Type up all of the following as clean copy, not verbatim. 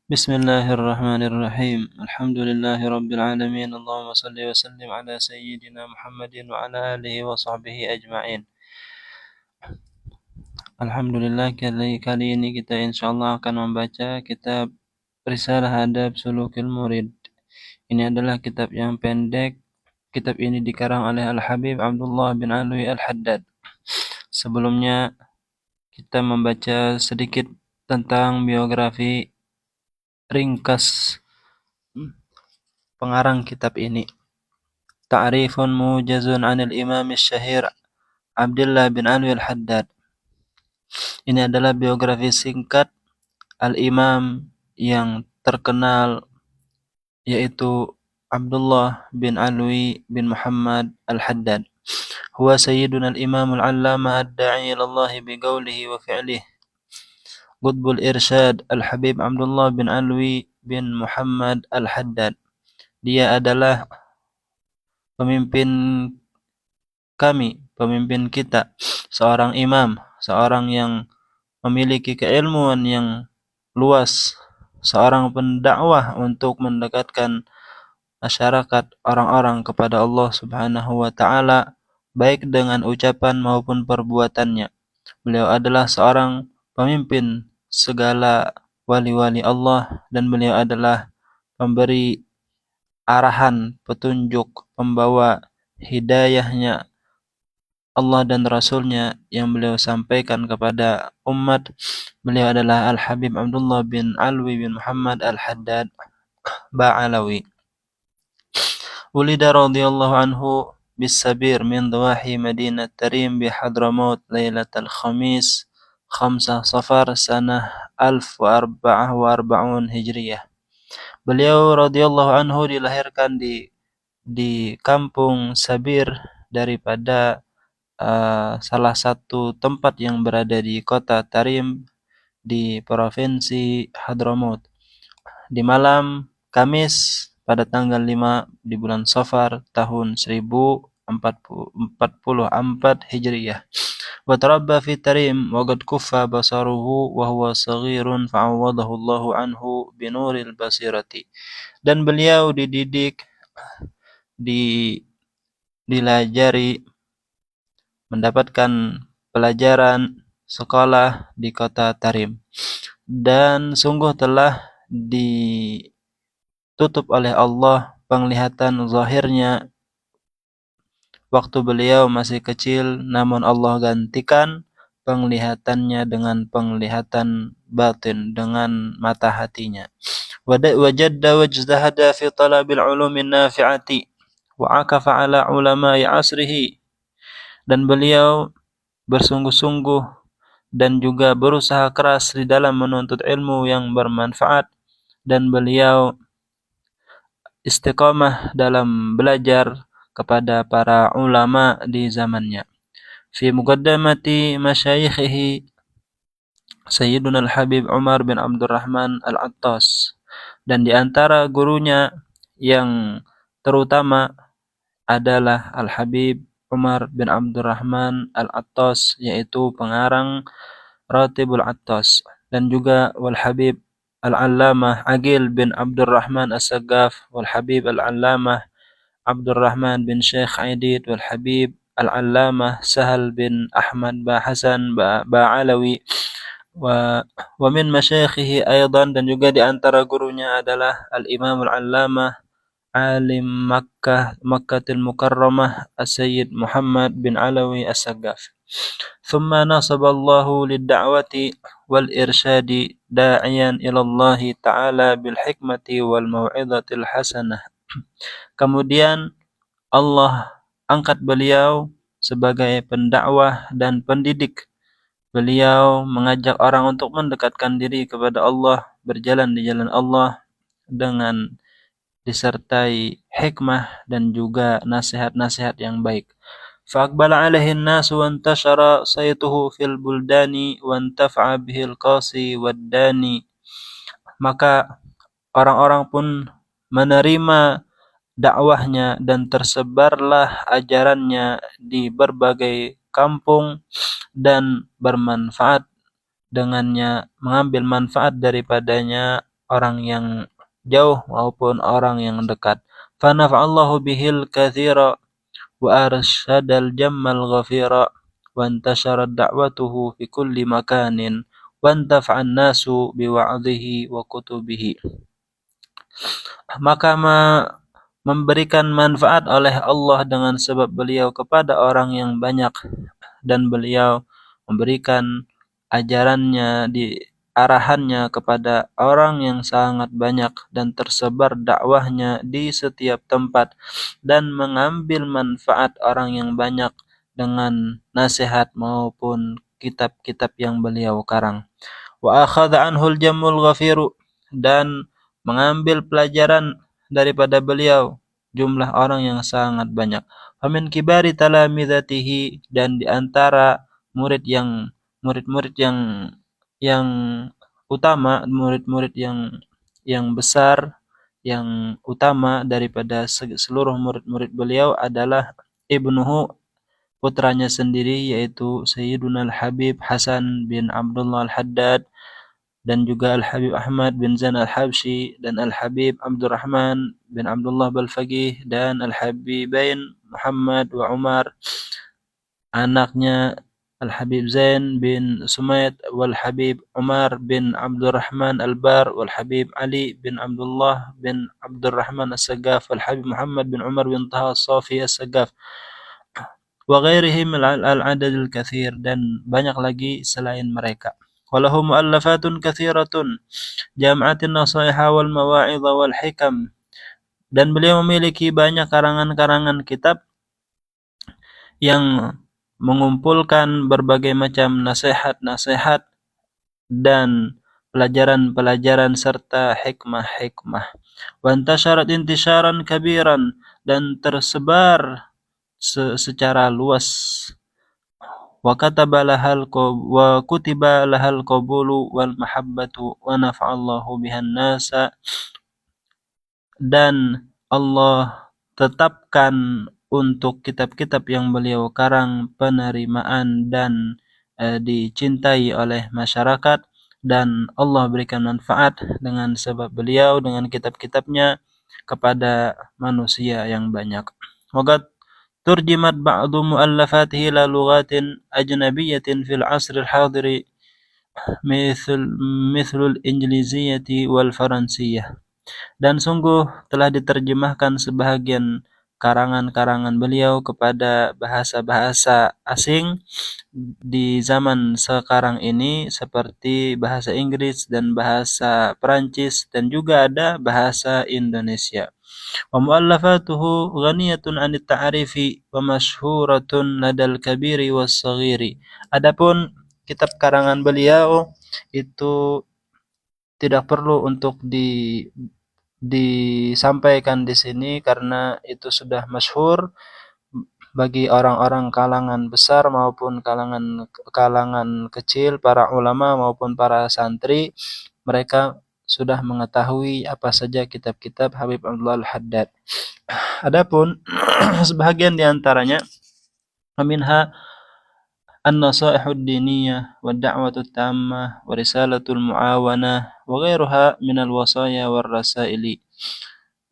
Bismillahirrahmanirrahim. Alhamdulillahirabbil alamin. Allahumma shalli wa sallim ala sayyidina Muhammadin wa ala alihi wa sahbihi ajma'in. Alhamdulillah, kali ini kita insyaallah akan membaca kitab Risalah Adab Sulukil Murid. Ini adalah kitab yang pendek. Kitab ini dikarang oleh Al-Habib Abdullah bin Alwi Al-Haddad. Sebelumnya kita membaca sedikit tentang biografi ringkas pengarang kitab ini. Ta'rifun mujazun 'anil Imam Syahir Abdullah bin Alwi Al-Haddad. Ini adalah biografi singkat Al-Imam yang terkenal, yaitu Abdullah bin Alwi bin Muhammad Al-Haddad. Huwa sayyiduna al-imam al-allama ad-da'i ila Allah biqaulihi wa fi'lihi. Qutbul Irsyad Al-Habib Abdullah bin Alwi bin Muhammad Al-Haddad. Dia adalah pemimpin kami, pemimpin kita, seorang imam, seorang yang memiliki keilmuan yang luas, seorang pendakwah untuk mendekatkan masyarakat orang-orang kepada Allah Subhanahu wa taala baik dengan ucapan maupun perbuatannya. Beliau adalah seorang pemimpin segala wali-wali Allah dan beliau adalah pemberi arahan, petunjuk, pembawa hidayahnya Allah dan Rasulnya yang beliau sampaikan kepada umat. Beliau adalah Al-Habib Abdullah bin Alwi bin Muhammad Al-Haddad Ba'alawi. Ulida radhiyallahu anhu bis-Sabir min dhawahi Madinah Tarim bi Hadramaut Lailatul Khamis 5 Safar sanah 1440 Hijriyah. Beliau radhiyallahu anhu dilahirkan di kampung Sabir daripada salah satu tempat yang berada di kota Tarim di provinsi Hadramaut di malam Kamis pada tanggal 5 di bulan Safar tahun 1044 Hijriyah. Wa tarabba fi Tarim wa qad kuffa basaruhu wa huwa saghirun fa'awadahu Allahu anhu binuril basirati. Dan beliau dididik, dilajari, mendapatkan pelajaran sekolah di kota Tarim, dan sungguh telah ditutup oleh Allah penglihatan zahirnya waktu beliau masih kecil, namun Allah gantikan penglihatannya dengan penglihatan batin, dengan mata hatinya. Wajadda wajtahada fi talabil ulumin nafi'ati wa akafa ala ulama'i asrihi. Dan beliau bersungguh-sungguh dan juga berusaha keras di dalam menuntut ilmu yang bermanfaat, dan beliau istiqamah dalam belajar kepada para ulama di zamannya. Fi muqaddamati masyayikhihi Sayyiduna Al-Habib Umar bin Abdurrahman Al-Attas, dan di antara gurunya yang terutama adalah Al-Habib Umar bin Abdurrahman Al-Attas, yaitu pengarang Ratibul Attas, dan juga Wal-Habib Al-Allamah Aqil bin Abdurrahman As-Saggaf, Wal-Habib Al-Allamah Abdurrahman bin Syekh Aidid, Wal-Habib Al-Allamah Sahal bin Ahmad Hasan Ba'alawi, wa min masyayikhihi aydan, dan juga di antara gurunya adalah Al-Imam Al-Allamah Alim Makkatil Mukarramah As-Sayyid Muhammad bin Alawi As-Saggaf. Thumma nasaballahu lid-da'wati wal irsyadi da'iyan ila Allah ta'ala bil hikmati wal mau'izatil hasanah. Kemudian Allah angkat beliau sebagai pendakwah dan pendidik. Beliau mengajak orang untuk mendekatkan diri kepada Allah, berjalan di jalan Allah dengan disertai hikmah dan juga nasihat-nasihat yang baik. Faqbala alaihi an-nas wa intashara saytuhu fil buldani wa intafa'a bihi al-qasi wad-dani. Maka orang-orang pun menerima dakwahnya dan tersebarlah ajarannya di berbagai kampung dan bermanfaat dengannya, mengambil manfaat daripadanya orang yang jauh maupun orang yang dekat. Fanafa'allahu bihil katsira wa arsyadal jammal ghafira wa intasharat da'watuhu fi kulli makanin wa intafa'an nasu biwa'dhihi wa kutubihi. Maka memberikan manfaat oleh Allah dengan sebab beliau kepada orang yang banyak, dan beliau memberikan ajarannya, arahannya kepada orang yang sangat banyak, dan tersebar dakwahnya di setiap tempat, dan mengambil manfaat orang yang banyak dengan nasihat maupun kitab-kitab yang beliau karang. Wa akhadha anhul jammul ghafiru, dan mengambil pelajaran daripada beliau jumlah orang yang sangat banyak. Famin kibari talamidatihi, dan di antara murid-murid yang utama, murid-murid yang besar, yang utama daripada seluruh murid-murid beliau adalah ibnuhu, putranya sendiri, yaitu Sayyiduna Al-Habib Hasan bin Abdullah Al-Haddad, dan juga Al-Habib Ahmad bin Zain Al-Habsyi, dan Al-Habib Abdurrahman bin Abdullah Balfaqih, dan Al-Habibain Muhammad wa Umar, anaknya Al-Habib Zain bin Sumaid, wal-Habib Umar bin Abdurrahman Al-Bar, wal-Habib Ali bin Abdullah bin Abdurrahman As-Sagaf, wal-Habib Muhammad bin Umar bin Taha As-Safi As-Sagaf, wa ghairihim al-adadil katsir, dan banyak lagi selain mereka. Walahu mu'allafatun katsiratun jam'atin nasaiha wal mawa'idha wal hikam, dan beliau memiliki banyak karangan-karangan kitab yang mengumpulkan berbagai macam nasihat-nasihat dan pelajaran-pelajaran serta hikmah-hikmah. Wa intasharat intisharan kabiran, dan tersebar secara luas. Wa kutiba lahal qabulu wal mahabbatu wa nafa'allahu bihan nasa, dan Allah tetapkan untuk kitab-kitab yang beliau karang penerimaan dan dicintai oleh masyarakat, dan Allah berikan manfaat dengan sebab beliau dengan kitab-kitabnya kepada manusia yang banyak. Waqad turjimat ba'du mu'allafatihi ila lughatin ajnabiyyatin fil 'asril hadiri mithlul injiliziyyati wal faransiyah, dan sungguh telah diterjemahkan sebahagian karangan-karangan beliau kepada bahasa-bahasa asing di zaman sekarang ini, seperti bahasa Inggris dan bahasa Perancis, dan juga ada bahasa Indonesia. Wa mu'allafatuhu ghaniyatun 'anit ta'rifi wa masyhuratun ladal kabiri was saghiri. Adapun kitab karangan beliau itu tidak perlu untuk disampaikan di sini karena itu sudah masyhur bagi orang-orang kalangan besar maupun kalangan kecil, para ulama maupun para santri. Mereka sudah mengetahui apa saja kitab-kitab Habib Abdullah Al-Haddad. Adapun sebahagian di antaranya, minha an-nasaihud diniyah wa da'watul tammah wa risalatul muawanah wa ghairuha minal wasaya war rasaili,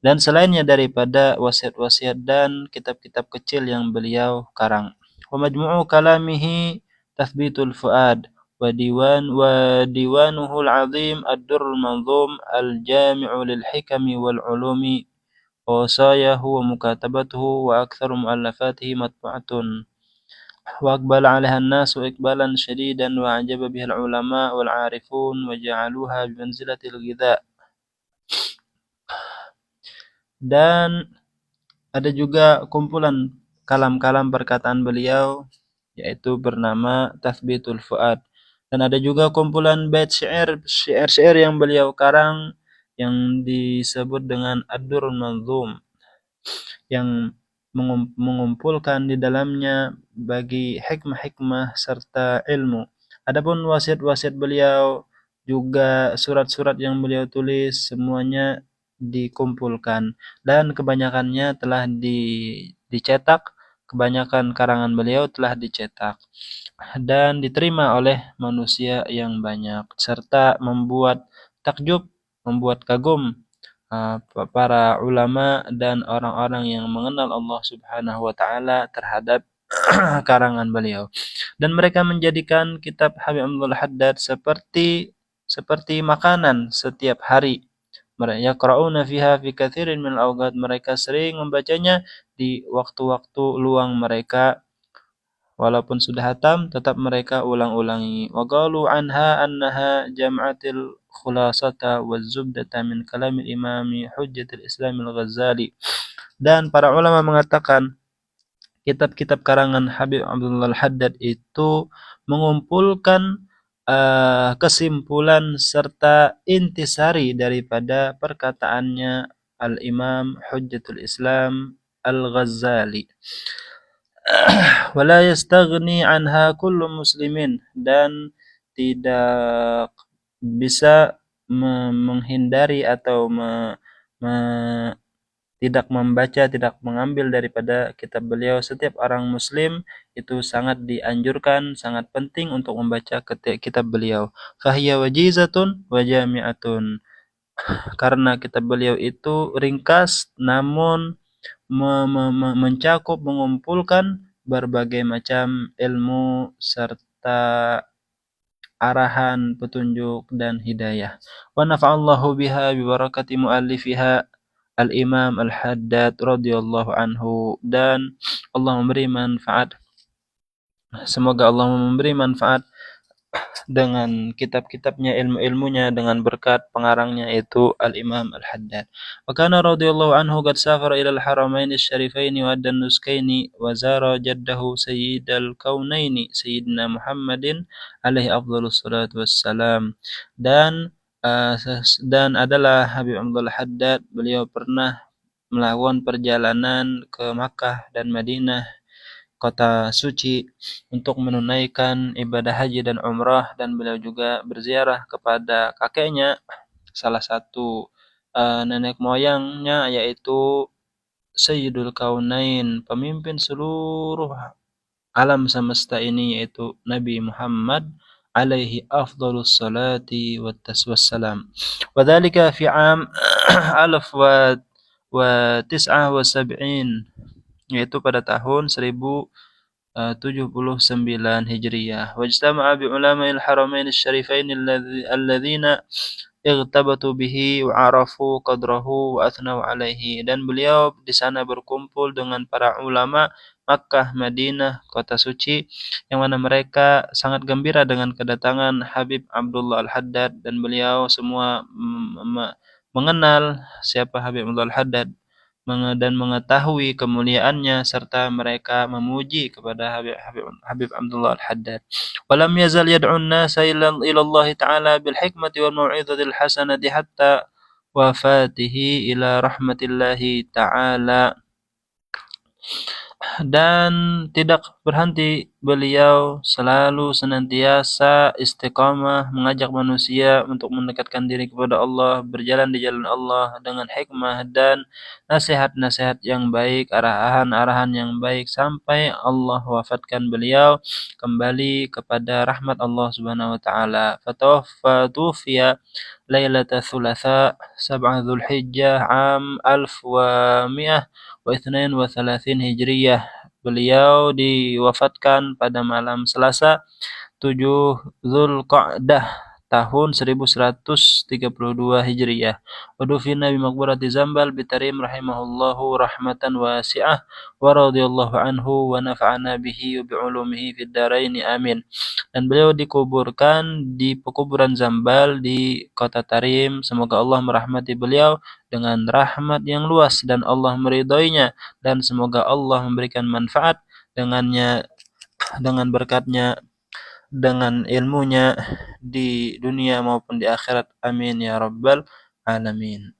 dan selainnya daripada wasiat-wasiat dan kitab-kitab kecil yang beliau karang. Wa majmu'u kalamihi tathbitul fuad wa diwanuhu al-'azim ad-durrul manzum al-jami'u lil hikami wal 'ulumi wa wasayahu wa mukatabatuhu wa aktsaru mu'allafatihi matbu'atun wa aqbala 'alaiha an-nasu iqbalan shadidan wa a'jaba biha al-'ulama wal 'arifun wa ja'aluha bi manzilatil ghidha. Dan ada juga kumpulan kalam-kalam perkataan beliau, yaitu bernama Tathbitul Fuad. Dan ada juga kumpulan bait syair yang beliau karang yang disebut dengan Ad-Durrul Manzum, yang mengumpulkan di dalamnya bagi hikmah-hikmah serta ilmu. Adapun wasiat-wasiat beliau, juga surat-surat yang beliau tulis, semuanya dikumpulkan dan kebanyakannya telah dicetak. Kebanyakan karangan beliau telah dicetak dan diterima oleh manusia yang banyak, serta membuat takjub membuat kagum para ulama dan orang-orang yang mengenal Allah Subhanahu wa taala terhadap karangan beliau. Dan mereka menjadikan kitab Habib Abdul Haddad seperti makanan setiap hari. Mereka yaqra'una fiha fi katsirin min al-awqat, mereka sering membacanya di waktu-waktu luang mereka. Walaupun sudah hatam, tetap mereka ulang-ulangi. Wa qalu anha annaha jam'atil khulasata wa zubdata min kalamil imami hujjatil Islam al-Ghazali. Dan para ulama mengatakan kitab-kitab karangan Habib Abdullah Al-Haddad itu mengumpulkan kesimpulan serta intisari daripada perkataannya Al-Imam Hujjatul Islam Al-Ghazali. Wala yastaghni anha kullu muslimin, dan tidak bisa menghindari atau tidak membaca, tidak mengambil daripada kitab beliau. Setiap orang muslim itu sangat dianjurkan, sangat penting untuk membaca kitab beliau. Fahiya wajizatun wa jami'atun. Karena kitab beliau itu ringkas namun mencakup, mengumpulkan berbagai macam ilmu serta arahan, petunjuk dan hidayah. Wa nafa'allahu biha bi barakati muallifiha Al-Imam Al-Haddad radhiyallahu anhu, dan Allah memberi manfaat, semoga Allah memberi manfaat dengan kitab-kitabnya, ilmu-ilmunya, dengan berkat pengarangnya yaitu Al-Imam Al-Haddad. Wa kana radhiyallahu anhu qad safara ila al-haramain asy-syarifain wa ad-nuskaini wa zara jaddahu sayyidal kaunaini sayyidina Muhammadin alaihi afdhalus salatu wassalam. Dan adalah Habib Abdul Haddad, beliau pernah melakukan perjalanan ke Makkah dan Madinah, kota suci, untuk menunaikan ibadah haji dan umrah, dan beliau juga berziarah kepada kakeknya, salah satu nenek moyangnya, yaitu Sayyidul Kaunain, pemimpin seluruh alam semesta ini, yaitu Nabi Muhammad alaihi afdhalus salati wassalam. Wa dzalika fi 'am 1079, yaitu pada tahun 1079 Hijriah. Wajtama'a bi ulama'il haramain asy-syarifain alladzina irtabatu bihi wa 'arafu qadrahu wa athnau 'alaihi. Dan beliau di sana berkumpul dengan para ulama Makkah, Madinah, kota suci, yang mana mereka sangat gembira dengan kedatangan Habib Abdullah Al-Haddad, dan beliau semua mengenal siapa Habib Abdullah Al-Haddad dan mengetahui kemuliaannya, serta mereka memuji kepada Habib Abdullah Al-Haddad. Walam yazal yad'un nasa ila Allah Ta'ala bil hikmati wal mau'izatil hasanati hatta wafatihi ila rahmatillahi ta'ala. Dan tidak berhenti beliau selalu senantiasa istiqamah mengajak manusia untuk mendekatkan diri kepada Allah, berjalan di jalan Allah dengan hikmah dan nasihat-nasihat yang baik, arahan-arahan yang baik, sampai Allah wafatkan beliau kembali kepada rahmat Allah Subhanahu wa taala. Fatufiya Lailatul Thulatsa 7 Dzulhijjah 1132 Hijriyah. Beliau diwafatkan pada malam Selasa 7 Dzulqa'dah tahun 1132 Hijriyah. Wadufina bi maqbarati Zambal bitarim rahimahullahu rahmatan wasi'ah wa radhiyallahu anhu wa nafa'ana bihi wa bi ulumihi fid dharain amin. Dan beliau dikuburkan di pekuburan Zambal di kota Tarim. Semoga Allah merahmati beliau dengan rahmat yang luas dan Allah meridhoinya, dan semoga Allah memberikan manfaat dengannya, dengan berkatnya, dengan ilmunya di dunia maupun di akhirat. Amin ya rabbal alamin.